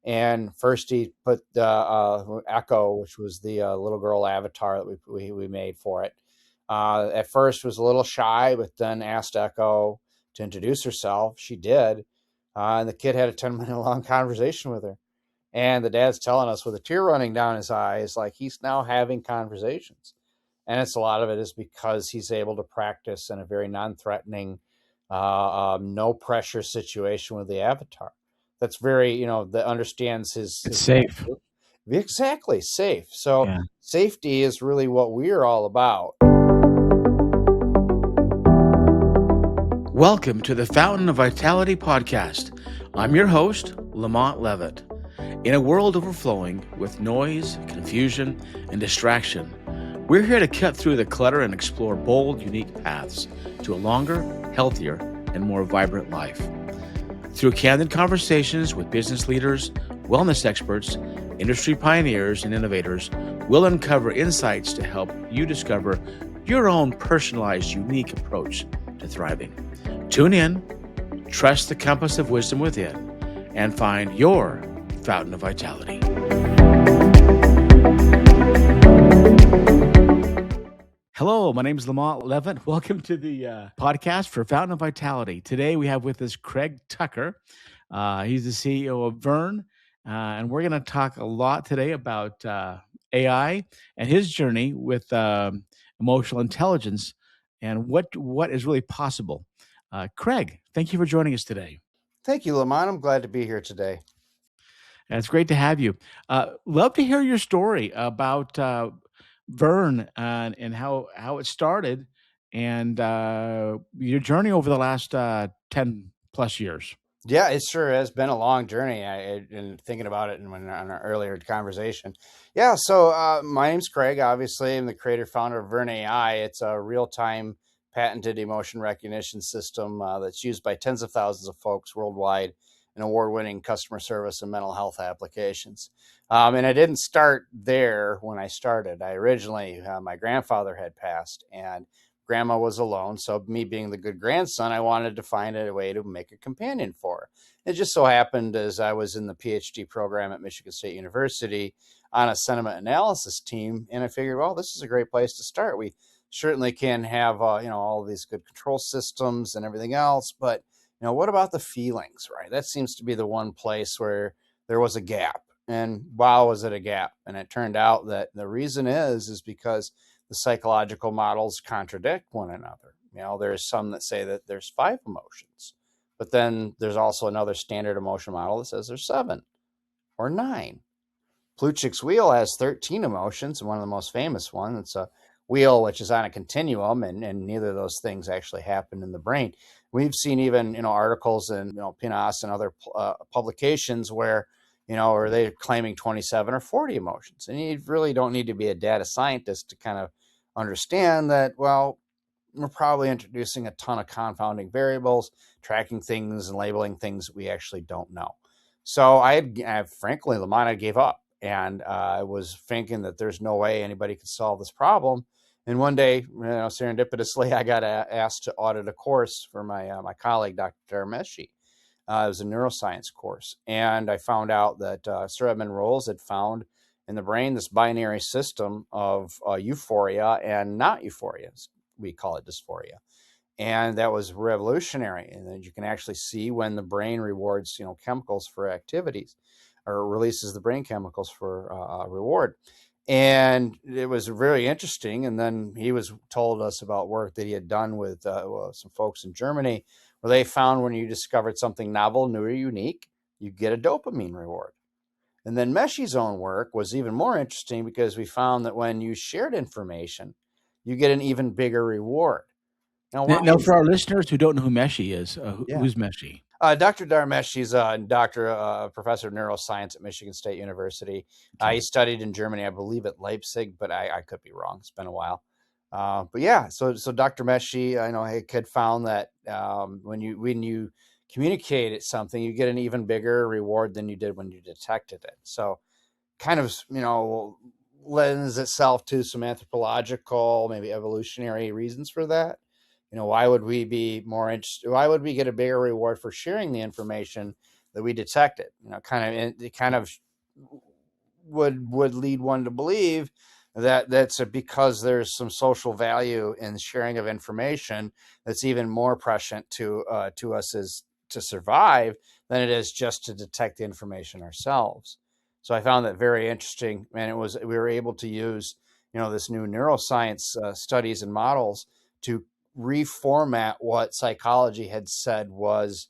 And first he put the Echo, which was the little girl avatar that we made for it. At first was a little shy, but then asked Echo to introduce herself. She did. And the kid had a 10-minute long conversation with her. And the dad's telling us with a tear running down his eyes, like he's now having conversations. And it's a lot of it is because he's able to practice in a very non-threatening, no pressure situation with the avatar. That's very, that understands It's safe. Exactly, safe. So Yeah. safety is really what we're all about. Welcome to the Fountain of Vitality podcast. I'm your host, LaMont Leavitt. In a world overflowing with noise, confusion, and distraction, we're here to cut through the clutter and explore bold, unique paths to a longer, healthier, and more vibrant life. Through candid conversations with business leaders, wellness experts, industry pioneers, and innovators, we'll uncover insights to help you discover your own personalized, unique approach to thriving. Tune in, trust the compass of wisdom within, and find your fountain of vitality. Hello, my name is LaMont Leavitt. Welcome to the podcast for Fountain of Vitality. Today we have with us Craig Tucker. He's the CEO of VERN, and we're going to talk a lot today about AI and his journey with emotional intelligence and what is really possible. Craig, thank you for joining us today. Thank you, Lamont. I'm glad to be here today. It's great to have you. Love to hear your story about VERN and how it started and your journey over the last 10 plus years. Yeah, it sure has been a long journey. And thinking about it on our earlier conversation. Yeah, so my name's Craig. Obviously, I'm the creator founder of VERN AI. It's a real-time patented emotion recognition system that's used by tens of thousands of folks worldwide in award-winning customer service and mental health applications. And I didn't start there when I started. I originally, my grandfather had passed and Grandma was alone, so me being the good grandson, I wanted to find a way to make a companion for her. It just so happened as I was in the PhD program at Michigan State University on a sentiment analysis team, and I figured, well, this is a great place to start. We certainly can have, all these good control systems and everything else, but, what about the feelings, right? That seems to be the one place where there was a gap. And wow, was it a gap? And it turned out that the reason is because the psychological models contradict one another. There's some that say that there's 5 emotions, but then there's also another standard emotion model that says there's 7 or 9. Plutchik's wheel has 13 emotions, and one of the most famous ones, it's a wheel which is on a continuum, and neither of those things actually happen in the brain. We've seen even, articles in, PNAS and other publications where, or they're claiming 27 or 40 emotions. And you really don't need to be a data scientist to kind of understand that, well, we're probably introducing a ton of confounding variables, tracking things and labeling things that we actually don't know. So frankly, Lamont, I gave up. And I was thinking that there's no way anybody could solve this problem. And one day, serendipitously, I got asked to audit a course for my colleague, Dr. Darmeshi. It was a neuroscience course. And I found out that Sir Edmund Rolls had found in the brain this binary system of euphoria and not euphoria. We call it dysphoria. And that was revolutionary. And then you can actually see when the brain rewards, chemicals for activities or releases the brain chemicals for reward. And it was very interesting. And then he told us about work that he had done with some folks in Germany, where they found when you discovered something novel, new, or unique, you get a dopamine reward. And then Meshi's own work was even more interesting because we found that when you shared information, you get an even bigger reward. Now for our listeners who don't know who Meshi is, who's Meshi? Dr. Darmesh, he's a professor of neuroscience at Michigan State University. Okay. He studied in Germany, I believe at Leipzig, but I could be wrong. It's been a while. But yeah, so Dr. Meshi, I know he had found that when you communicate something, you get an even bigger reward than you did when you detected it. So kind of, lends itself to some anthropological, maybe evolutionary reasons for that. Why would we be more interested? Why would we get a bigger reward for sharing the information that we detect it. It kind of would lead one to believe that that's because there's some social value in sharing of information that's even more prescient to us as to survive than it is just to detect the information ourselves. So I found that very interesting, and we were able to use this new neuroscience studies and models to reformat what psychology had said was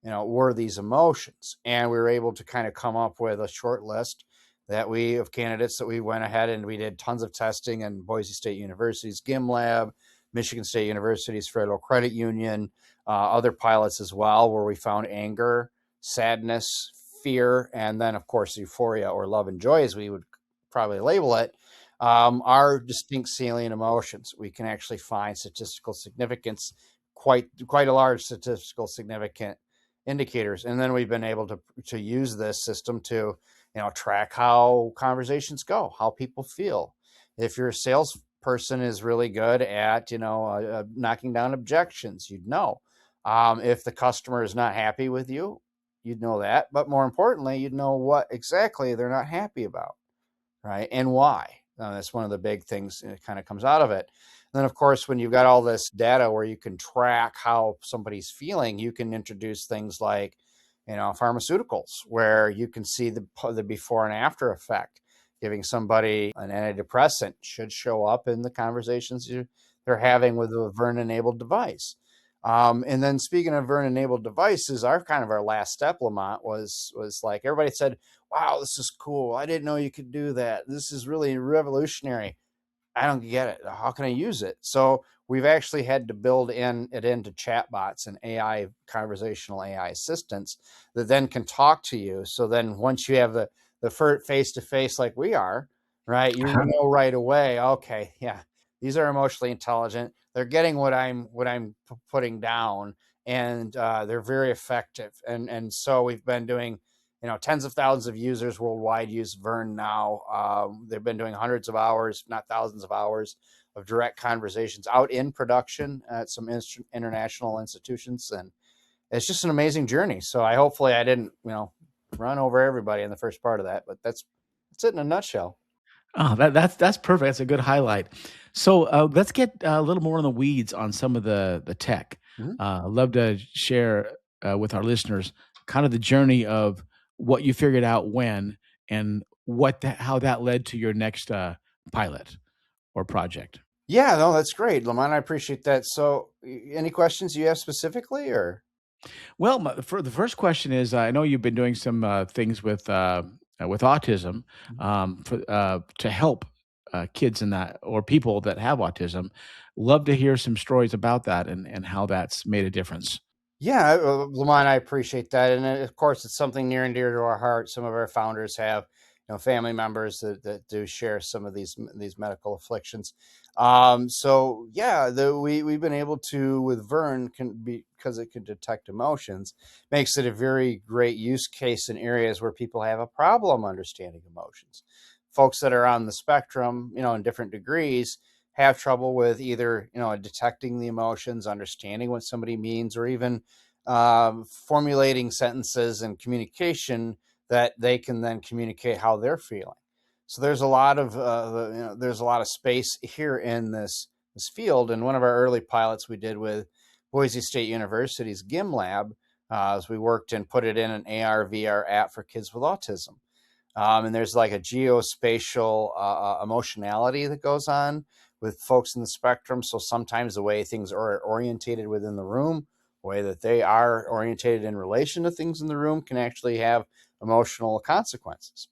were these emotions, and we were able to kind of come up with a short list of candidates that we went ahead and we did tons of testing in Boise State University's GIM lab, Michigan State University's Federal Credit Union, other pilots as well, where we found anger, sadness, fear, and then of course euphoria, or love and joy as we would probably label it, are distinct salient emotions. We can actually find statistical significance, quite a large statistical significant indicators, and then we've been able to use this system to track how conversations go, how people feel. If your salesperson is really good at knocking down objections, you'd know. If the customer is not happy with you, you'd know that. But more importantly, you'd know what exactly they're not happy about, right? And why. That's one of the big things that kind of comes out of it. And then, of course, when you've got all this data where you can track how somebody's feeling, you can introduce things like, pharmaceuticals, where you can see the before and after effect. Giving somebody an antidepressant should show up in the conversations they're having with a VERN-enabled device. And then speaking of VERN-enabled devices, our last step, LaMont, was like everybody said, wow, this is cool. I didn't know you could do that. This is really revolutionary. I don't get it. How can I use it? So we've actually had to build it into chatbots and AI, conversational AI assistants that then can talk to you. So then once you have the face-to-face like we are, right, you know right away, okay, yeah, these are emotionally intelligent. They're getting what I'm putting down, and they're very effective. And so we've been doing tens of thousands of users worldwide use VERN now. They've been doing hundreds of hours, not thousands of hours, of direct conversations out in production at some international institutions. And it's just an amazing journey. So hopefully I didn't, run over everybody in the first part of that, but that's it in a nutshell. Oh, that's perfect. That's a good highlight. So let's get a little more in the weeds on some of the tech. Mhm. I'd love to share with our listeners kind of the journey of what you figured out when, and how that led to your next pilot or project. Yeah, no, that's great, Lamont. I appreciate that. So any questions you have specifically, or? Well, for the first question is, I know you've been doing some things with autism, to help kids in that, or people that have autism. Love to hear some stories about that, and how that's made a difference. Yeah, Lamont, I appreciate that, and of course, it's something near and dear to our heart. Some of our founders have, family members that do share some of these medical afflictions. So yeah, we've been able to with VERN because it can detect emotions, makes it a very great use case in areas where people have a problem understanding emotions. Folks that are on the spectrum, in different degrees, have trouble with either detecting the emotions, understanding what somebody means, or even formulating sentences and communication that they can then communicate how they're feeling. So there's a lot of space here in this field. And one of our early pilots we did with Boise State University's GIM lab, as we worked and put it in an ARVR app for kids with autism. And there's like a geospatial emotionality that goes on with folks in the spectrum. So sometimes the way things are orientated within the room, the way that they are orientated in relation to things in the room, can actually have emotional consequences.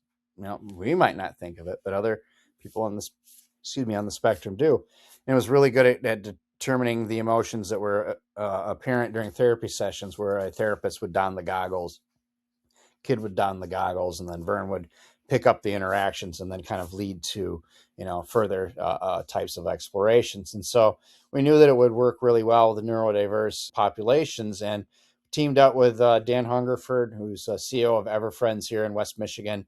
We might not think of it, but other people on the spectrum do. And it was really good at determining the emotions that were apparent during therapy sessions, where a therapist would don the goggles, kid would don the goggles, and then VERN would pick up the interactions and then kind of lead to further types of explorations. And so we knew that it would work really well with the neurodiverse populations, and teamed up with Dan Hungerford, who's CEO of EverFriends here in West Michigan.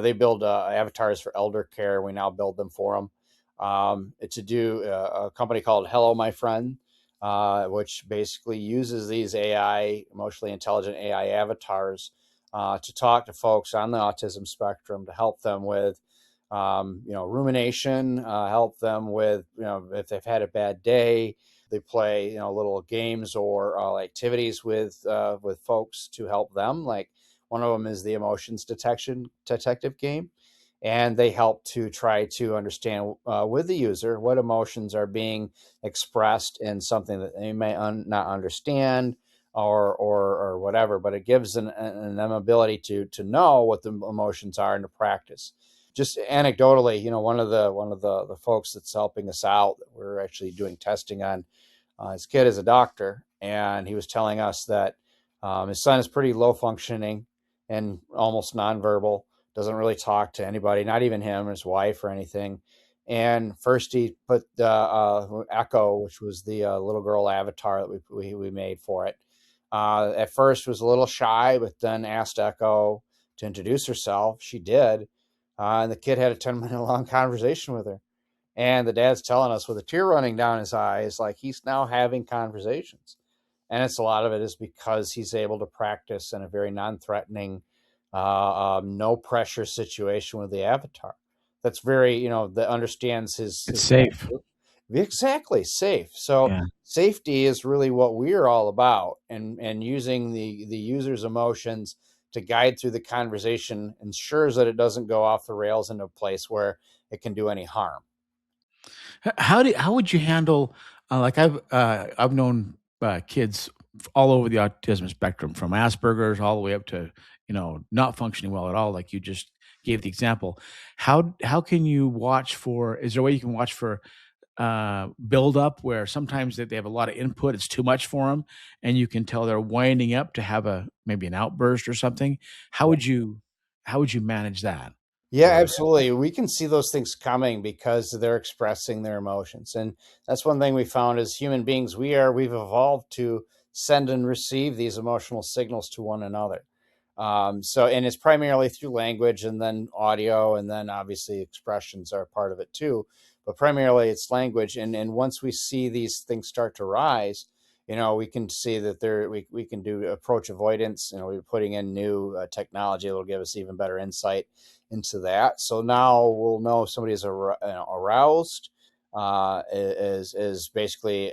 They build avatars for elder care. We now build them for them. It's to do a company called Hello My Friend, which basically uses these AI, emotionally intelligent AI avatars to talk to folks on the autism spectrum to help them with, rumination, help them with, if they've had a bad day. They play, little games or activities with folks to help them. Like one of them is the emotions detection detective game, and they help to try to understand with the user what emotions are being expressed in something that they may not understand or whatever. But it gives them ability to know what the emotions are and to practice. Just anecdotally, one of the folks that's helping us out that we're actually doing testing on, his kid is a doctor, and he was telling us that his son is pretty low functioning and almost nonverbal, doesn't really talk to anybody, not even him or his wife or anything. And first he put Echo, which was the little girl avatar that we made for it. At first was a little shy, but then asked Echo to introduce herself. She did. And the kid had a 10-minute long conversation with her. And the dad's telling us with a tear running down his eyes, like he's now having conversations. And it's a lot of it is because he's able to practice in a very non-threatening, no pressure situation with the avatar. That's very, that understands It's his safe. exactly safe. So Yeah. safety is really what we're all about, and using the user's emotions to guide through the conversation ensures that it doesn't go off the rails into a place where it can do any harm. How would you handle like I've known kids all over the autism spectrum, from Asperger's all the way up to not functioning well at all, like you just gave the example. How can you watch for? Is there a way you can watch for build up where sometimes they have a lot of input, it's too much for them, and you can tell they're winding up to have maybe an outburst or something? How would you how would you manage that? Yeah, Or absolutely. We can see those things coming because they're expressing their emotions. And that's one thing we found as human beings, we've evolved to send and receive these emotional signals to one another. And it's primarily through language and then audio, and then obviously expressions are part of it too. But primarily it's language. And once we see these things start to rise, we can see that we can do approach avoidance. We're putting in new technology that will give us even better insight into that. So now we'll know if somebody is aroused, is basically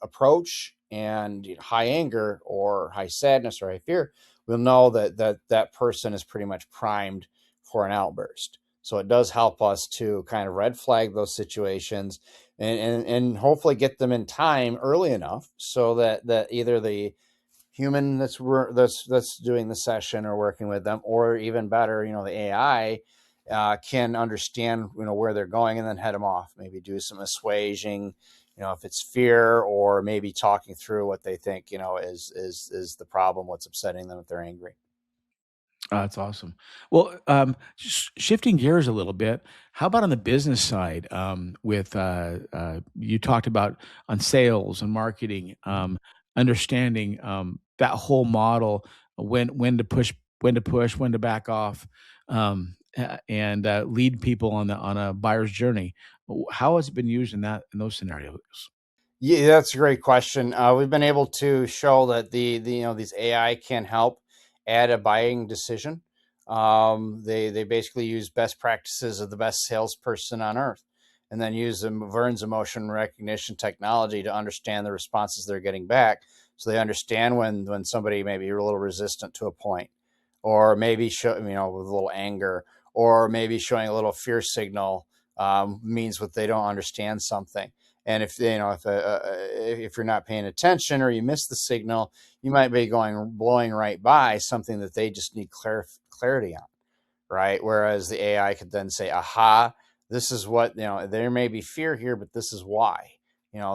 approach, and high anger or high sadness or high fear. We'll know that person is pretty much primed for an outburst. So it does help us to kind of red flag those situations, and hopefully get them in time early enough so that either the human that's doing the session or working with them, or even better, the AI can understand where they're going and then head them off. Maybe do some assuaging, if it's fear, or maybe talking through what they think is the problem, what's upsetting them if they're angry. Oh, that's awesome. Well, shifting gears a little bit, how about on the business side? With you talked about on sales and marketing, understanding that whole model, when to push, when to back off, and lead people on a buyer's journey. How has it been used in those scenarios? Yeah, that's a great question. We've been able to show that these AI can help add a buying decision. They basically use best practices of the best salesperson on earth, and then use Vern's emotion recognition technology to understand the responses they're getting back, so they understand when somebody may be a little resistant to a point, or maybe show with a little anger, or maybe showing a little fear signal, means what they don't understand something. And if you're not paying attention or you miss the signal, you might be blowing right by something that they just need clarity on, right? Whereas the AI could then say, aha, this is what, there may be fear here, but this is why.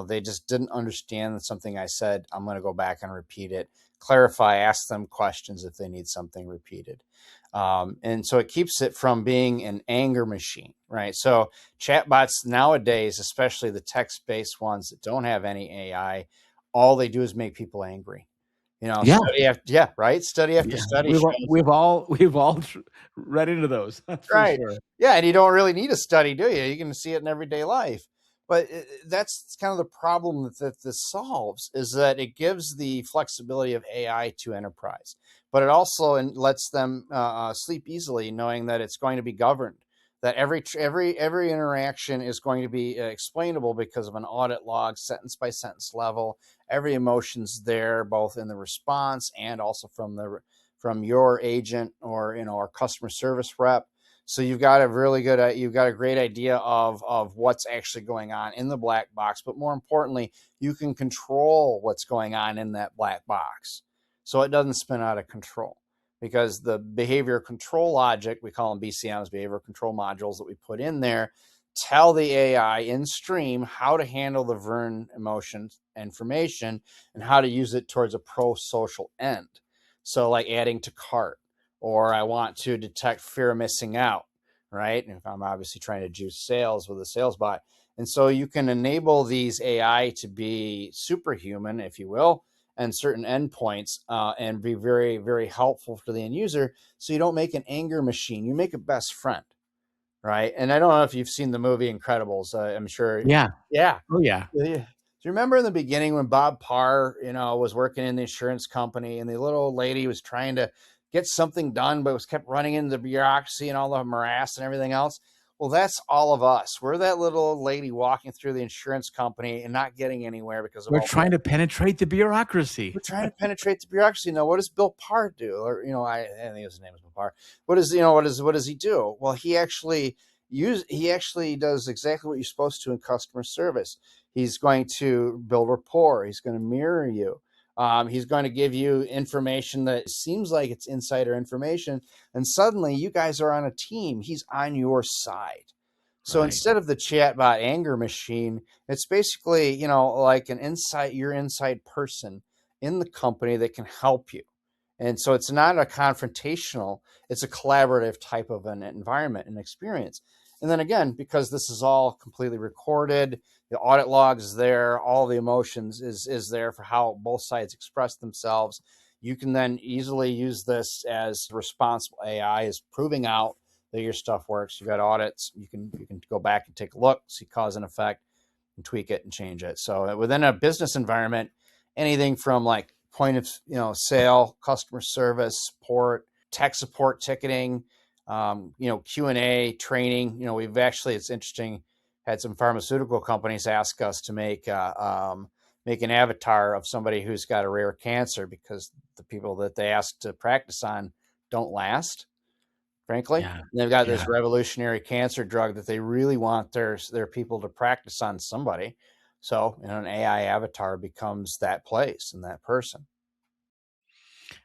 They just didn't understand something I said. I'm going to go back and repeat it, clarify, ask them questions if they need something repeated. And so it keeps it from being an anger machine, right? So chatbots nowadays, especially the text-based ones that don't have any AI, all they do is make people angry. Yeah, Study after yeah, study we've all, shows. we've all we've all read into those. That's for Right. sure. Yeah, and you don't really need a study, do you? You can see it in everyday life. But that's kind of the problem that this solves, is that it gives the flexibility of AI to enterprise, but it also lets them sleep easily, knowing that it's going to be governed, that every interaction is going to be explainable because of an audit log, sentence by sentence level. Every emotion's there, both in the response and also from your agent or our customer service rep. So you've got a great idea of what's actually going on in the black box, but more importantly, you can control what's going on in that black box, so it doesn't spin out of control. Because the behavior control logic, we call them BCMs, behavior control modules that we put in there, tell the AI in stream how to handle the VERN emotion information and how to use it towards a pro-social end. So like adding to cart, or I want to detect fear of missing out, right? And if I'm obviously trying to juice sales with a sales bot. And so you can enable these AI to be superhuman, if you will, and certain endpoints, and be very, very helpful for the end user. So you don't make an anger machine, you make a best friend, right? And I don't know if you've seen the movie Incredibles. I'm sure. Yeah. Yeah. Oh, yeah. Yeah. Do you remember in the beginning when Bob Parr, was working in the insurance company, and the little lady was trying to get something done, but was kept running into the bureaucracy and all the morass and everything else? Well, that's all of us. We're that little lady walking through the insurance company and not getting anywhere because of We're all the, trying to penetrate the bureaucracy. we're trying to penetrate the bureaucracy. Now, what does Bill Parr do? Or, I think his name is Bill Parr. What does he do? Well, he actually does exactly what you're supposed to in customer service. He's going to build rapport. He's going to mirror you. He's going to give you information that seems like it's insider information, and suddenly you guys are on a team. He's on your side. So Right. instead of the chatbot anger machine, it's basically, like your inside person in the company that can help you. And so it's not a confrontational, it's a collaborative type of an environment and experience. And then again, because this is all completely recorded, the audit logs is there, all the emotions is there for how both sides express themselves. You can then easily use this as responsible AI is proving out that your stuff works. You've got audits. You can go back and take a look, see cause and effect, and tweak it and change it. So within a business environment, anything from like point of sale, customer service, support, tech support, ticketing, Q&A, training. We've actually, it's interesting, had some pharmaceutical companies ask us to make an avatar of somebody who's got a rare cancer, because the people that they asked to practice on don't last, frankly. Yeah. And they've got Yeah. this revolutionary cancer drug that they really want their people to practice on somebody. So an AI avatar becomes that place and that person.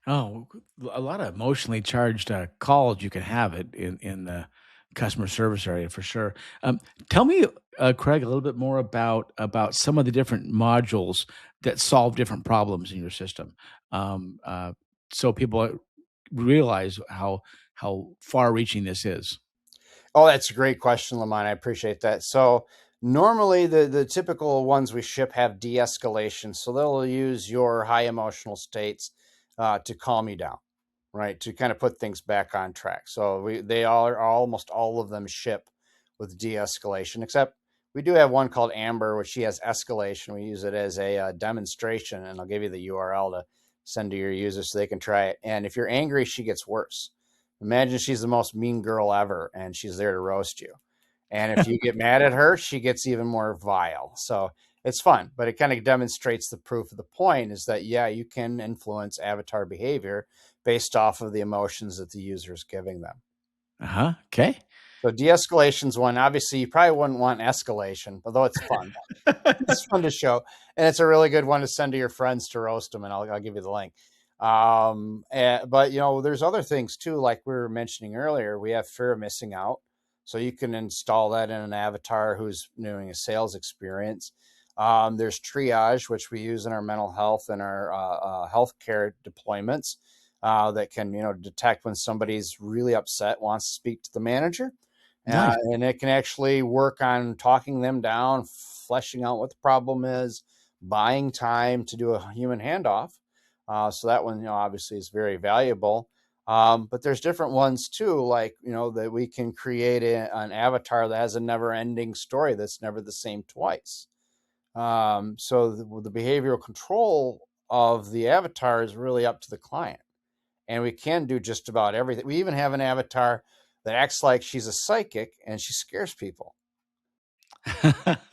Oh, a lot of emotionally charged calls you can have it in the customer service area for sure. Tell me, Craig, a little bit more about some of the different modules that solve different problems in your system, um, uh, so people realize how far-reaching this is. Oh, that's a great question, Lamont. I appreciate that. So normally the typical ones we ship have de-escalation. So they'll use your high emotional states to calm you down, right? To kind of put things back on track. So they are almost all of them ship with de-escalation, except we do have one called Amber, which she has escalation. We use it as a demonstration, and I'll give you the URL to send to your users so they can try it. And if you're angry, she gets worse. Imagine she's the most mean girl ever, and she's there to roast you. And if you get mad at her, she gets even more vile. So it's fun, but it kind of demonstrates the proof of the point is that, yeah, you can influence avatar behavior based off of the emotions that the user is giving them. Uh-huh. Okay. So de-escalation is one. Obviously, you probably wouldn't want escalation, although it's fun. It's fun to show, and it's a really good one to send to your friends to roast them, and I'll give you the link. But there's other things too, like we were mentioning earlier. We have fear of missing out, so you can install that in an avatar who's doing a sales experience. There's triage, which we use in our mental health and our healthcare deployments, that can detect when somebody's really upset, wants to speak to the manager. Nice. And it can actually work on talking them down, fleshing out what the problem is, buying time to do a human handoff. So that one, obviously is very valuable. But there's different ones too, like, that we can create an avatar that has a never ending story that's never the same twice. So the behavioral control of the avatar is really up to the client. And we can do just about everything. We even have an avatar that acts like she's a psychic and she scares people. Are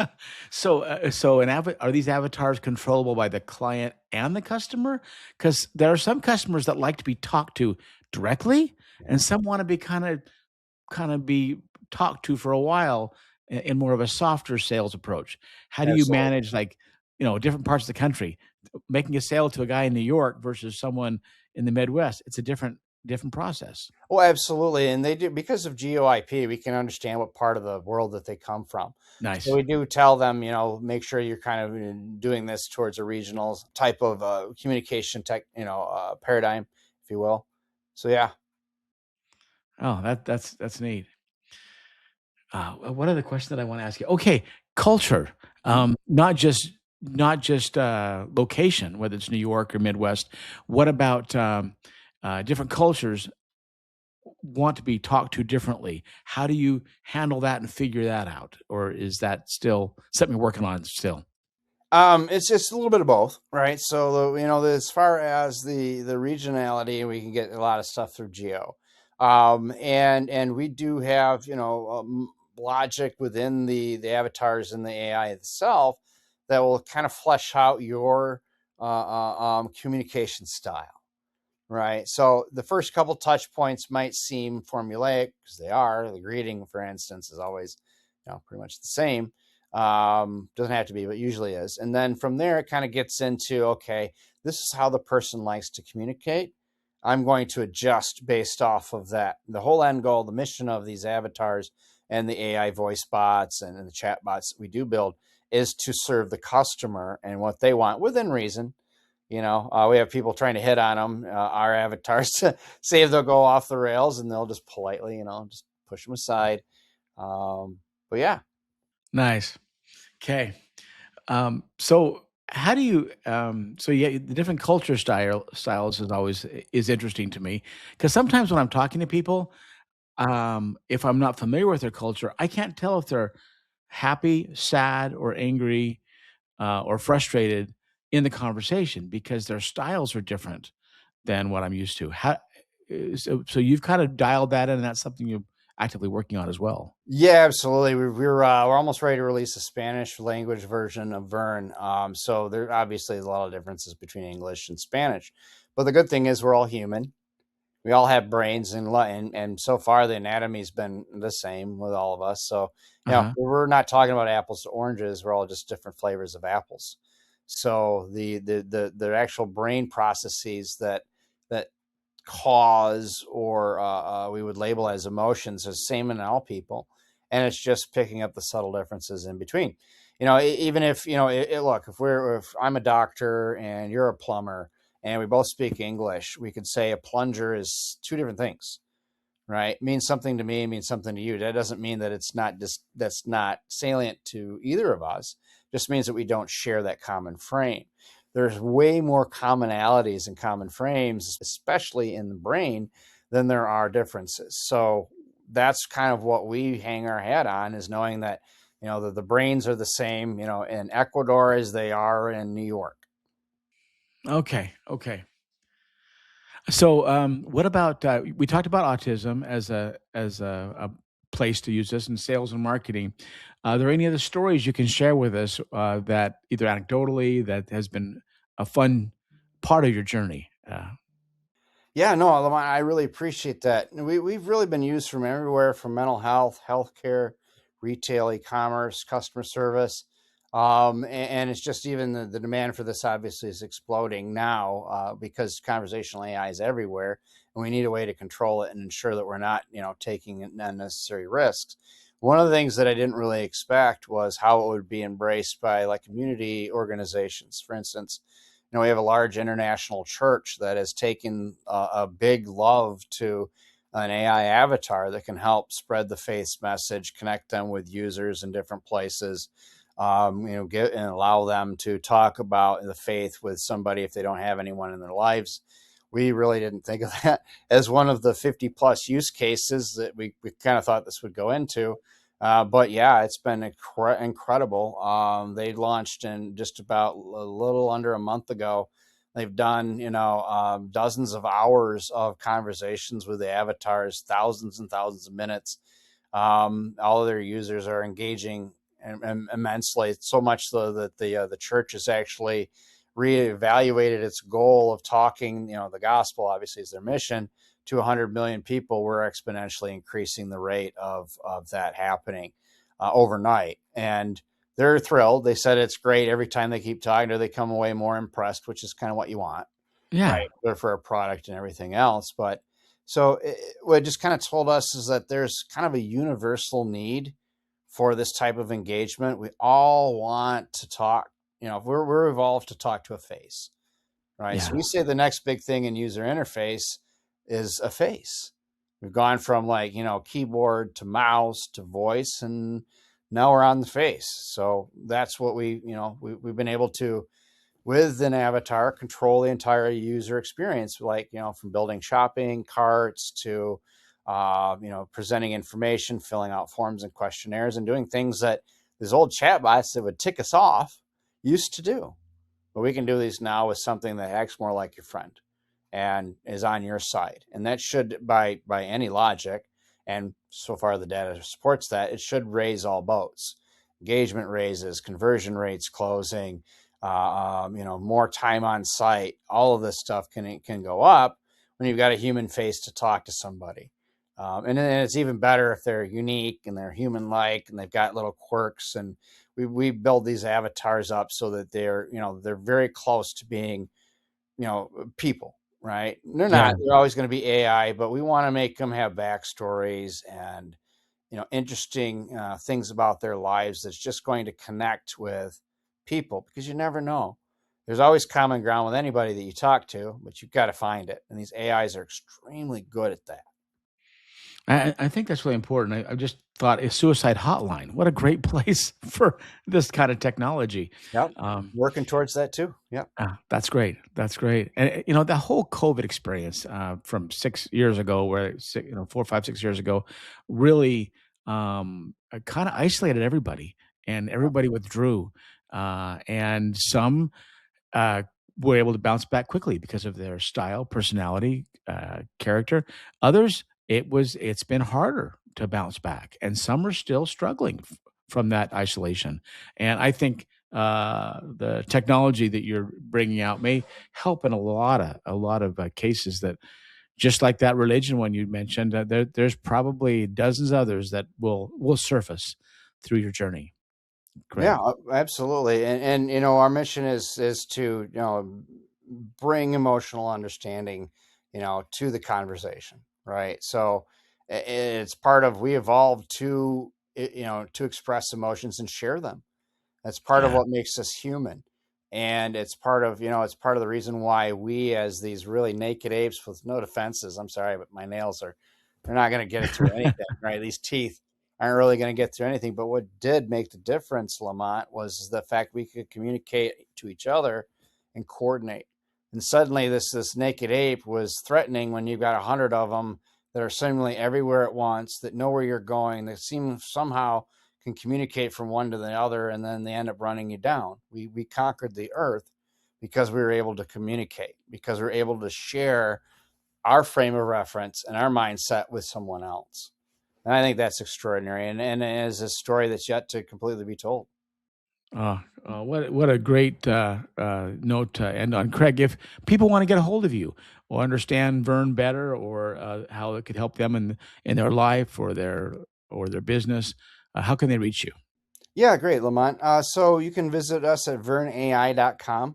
these avatars controllable by the client and the customer? Because there are some customers that like to be talked to directly, and some want to be kind of be talked to for a while in more of a softer sales approach. How do you Absolutely. manage, like, different parts of the country, making a sale to a guy in New York versus someone in the Midwest? It's a different process. Oh, absolutely. And they do, because of GeoIP, we can understand what part of the world that they come from. So Nice. we do tell them, make sure you're kind of doing this towards a regional type of communication paradigm, if you will. So yeah. Oh, that's neat. What other question that I want to ask you? Okay, culture, not just location, whether it's New York or Midwest. What about different cultures want to be talked to differently? How do you handle that and figure that out, or is that still something you're working on still? It's just a little bit of both, right? So, as far as the regionality, we can get a lot of stuff through geo, and we do have logic within the avatars and the AI itself that will kind of flesh out your communication style. Right. So the first couple touch points might seem formulaic because they are. The greeting, for instance, is always, pretty much the same. Doesn't have to be, but usually is. And then from there, it kind of gets into, okay, this is how the person likes to communicate. I'm going to adjust based off of that. The whole end goal, the mission of these avatars and the AI voice bots and the chat bots that we do build is to serve the customer and what they want within reason. We have people trying to hit on them, our avatars, to see if they'll go off the rails, and they'll just politely, just push them aside. But yeah. Nice. Okay. So how do you so yeah, the different culture styles is interesting to me, because sometimes when I'm talking to people, if I'm not familiar with their culture, I can't tell if they're happy, sad, or angry, or frustrated in the conversation because their styles are different than what I'm used to. So you've kind of dialed that in, and that's something you're actively working on as well. Yeah, absolutely. We're almost ready to release a Spanish language version of VERN. So there obviously is a lot of differences between English and Spanish, but the good thing is we're all human. We all have brains, and so far the anatomy's been the same with all of us. So Uh-huh. we're not talking about apples to oranges. We're all just different flavors of apples. So the actual brain processes that cause, or we would label as emotions, is the same in all people, and it's just picking up the subtle differences in between. Even if look, if I'm a doctor and you're a plumber and we both speak English, we could say a plunger is two different things, right? Means something to me, means something to you. That doesn't mean that that's not salient to either of us. It just means that we don't share that common frame. There's way more commonalities and common frames, especially in the brain, than there are differences. So that's kind of what we hang our hat on, is knowing that the brains are the same, in Ecuador as they are in New York. Okay. Okay. So, what about we talked about autism as a place to use this in sales and marketing. Are there any other stories you can share with us that either anecdotally that has been a fun part of your journey? Yeah, no, Lamont, I really appreciate that. And we've really been used from everywhere, from mental health, healthcare, retail, e-commerce, customer service. And it's just, even the demand for this obviously is exploding now, because conversational AI is everywhere, and we need a way to control it and ensure that we're not, taking unnecessary risks. One of the things that I didn't really expect was how it would be embraced by, like, community organizations. For instance, we have a large international church that has taken a big love to an AI avatar that can help spread the faith's message, connect them with users in different places, get and allow them to talk about the faith with somebody if they don't have anyone in their lives. we really didn't think of that as one of the 50 plus use cases that we kind of thought this would go into. But yeah, it's been incredible. They launched in just about a little under a month ago. They've done, dozens of hours of conversations with the avatars, thousands and thousands of minutes. All of their users are engaging immensely, so much so that the church has actually reevaluated its goal of talking, the gospel obviously is their mission, to 100 million people. We're exponentially increasing the rate of that happening overnight. And they're thrilled. They said it's great. Every time they keep talking to her, they come away more impressed, which is kind of what you want, Yeah. right? But for a product and everything else. But so what it just kind of told us is that there's kind of a universal need for this type of engagement. We all want to talk. We're evolved to talk to a face, right? So Yeah. we say the next big thing in user interface is a face. We've gone from keyboard to mouse to voice, and now we're on the face. So that's what we've been able to, with an avatar, control the entire user experience, from building shopping carts to presenting information, filling out forms and questionnaires, and doing things that these old chatbots that would tick us off used to do. But we can do these now with something that acts more like your friend and is on your side. And that should, by any logic, and so far the data supports that, it should raise all boats. Engagement raises, conversion rates closing, more time on site. All of this stuff can go up when you've got a human face to talk to somebody. And then it's even better if they're unique and they're human-like and they've got little quirks. And we build these avatars up so that they're very close to being, people, right? They're Yeah. not, they're always going to be AI, but we want to make them have backstories and, interesting things about their lives that's just going to connect with people, because you never know. There's always common ground with anybody that you talk to, but you've got to find it. And these AIs are extremely good at that. I think that's really important. I just thought a suicide hotline. What a great place for this kind of technology. Yep. Um, Working towards that too. Yep. that's great. That's great. And the whole COVID experience from 6 years ago, 4, 5, 6 years ago, really kind of isolated everybody, and everybody withdrew, and some uh, were able to bounce back quickly because of their style, personality, character. Others, it's been harder to bounce back, and some are still struggling from that isolation. And I think the technology that you're bringing out may help in a lot of cases that, just like that religion one you mentioned, there's probably dozens others that will surface through your journey, Yeah, Craig. absolutely. And our mission is to, bring emotional understanding, to the conversation, right? So it's part of, we evolved to, to express emotions and share them. That's part of Yeah. what makes us human. And it's part of, it's part of the reason why we, as these really naked apes with no defenses, I'm sorry, but my nails they're not going to get it through anything, right? These teeth aren't really going to get through anything. But what did make the difference, LaMont, was the fact we could communicate to each other and coordinate. And suddenly this naked ape was threatening when you've got 100 of them that are seemingly everywhere at once, that know where you're going, that seem somehow can communicate from one to the other, and then they end up running you down. We conquered the earth because we were able to communicate, because we were able to share our frame of reference and our mindset with someone else. And I think that's extraordinary, and it is a story that's yet to completely be told. What a great note to end on, Craig. If people want to get a hold of you or understand Vern better, or how it could help them in their life or their business, how can they reach you? Yeah, great, Lamont. So you can visit us at VERNAI.com.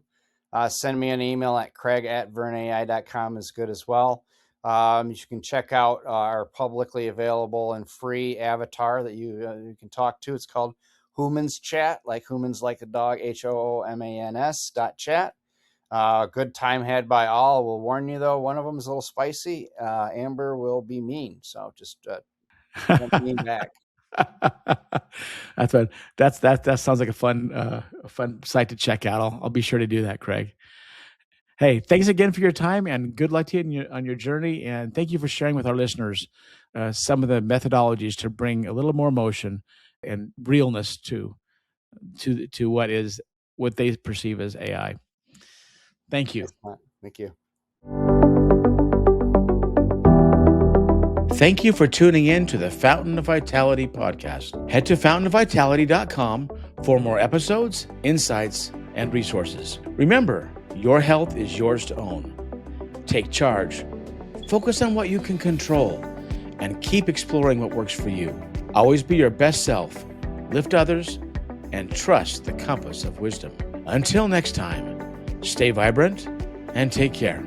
Send me an email at craig@vernai.com is good as well. You can check out our publicly available and free avatar that you can talk to. It's called Humans Chat, like humans like a dog, HOOMANS.chat. Good time had by all. We'll warn you, though, one of them is a little spicy. Amber will be mean, so just don't be mean back. That's what that sounds like a fun site to check out. I'll be sure to do that, Craig. Hey, thanks again for your time and good luck to you on your journey. And thank you for sharing with our listeners some of the methodologies to bring a little more motion and realness to what they perceive as AI. Thank you. Thank you. Thank you for tuning in to the Fountain of Vitality podcast. Head to fountainofvitality.com for more episodes, insights, and resources. Remember, your health is yours to own. Take charge, focus on what you can control, and keep exploring what works for you. Always be your best self, lift others, and trust the compass of wisdom. Until next time, stay vibrant and take care.